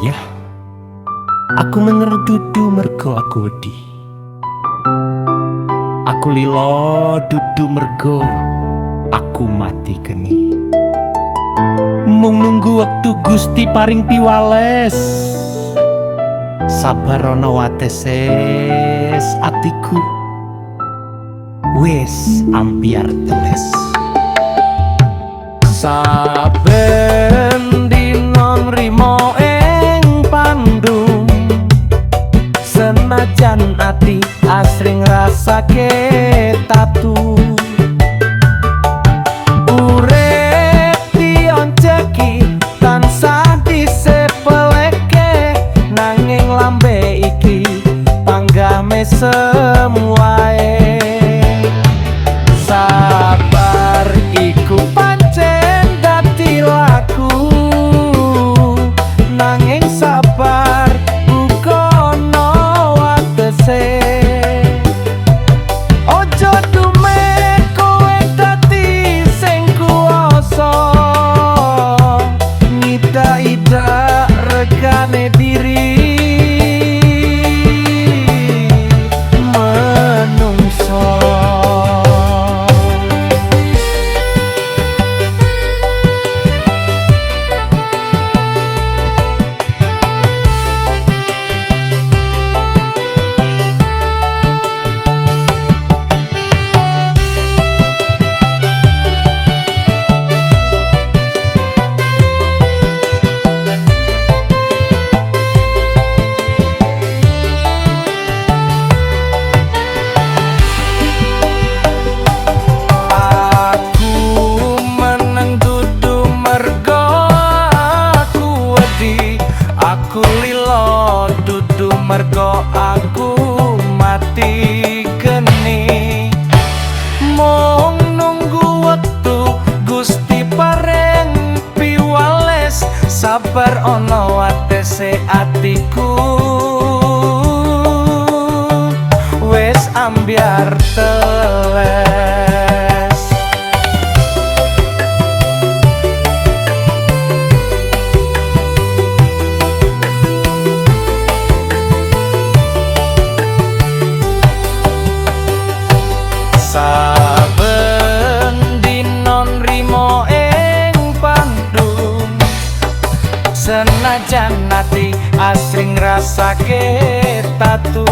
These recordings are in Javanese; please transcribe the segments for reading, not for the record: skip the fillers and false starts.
ya. Aku mengerang dudu mergo aku wedi. Aku lilo dudu mergo aku mati geni. Mung nunggu waktu Gusti paring piwales. Sabar ana wateses atiku wis ambyar teles. Saben dina nrimo ing pandung, senajan ati asring rasake tatu. Urip dionceki tansah disepeleke, nanging lambe iki panggame semuae. Sabar iku pancen dadi laku, nanging sabar uga ana watese. Ojo dume kowe dadi sing kuwasa, ngidak-idak regane diri menungso. Aku lilo dudu mergo aku mati geni. Mung nunggu wektu Gusti paring piwales. Sabar ana watese atiku wis ambyar teles. Saben dina nrimo ing pandung, senajan ati asring rasake tatu.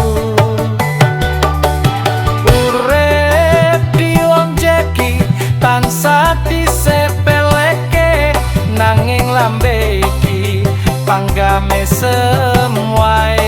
Urip dionceki tansah disepeleke, nanging lambe iki panggame semuae.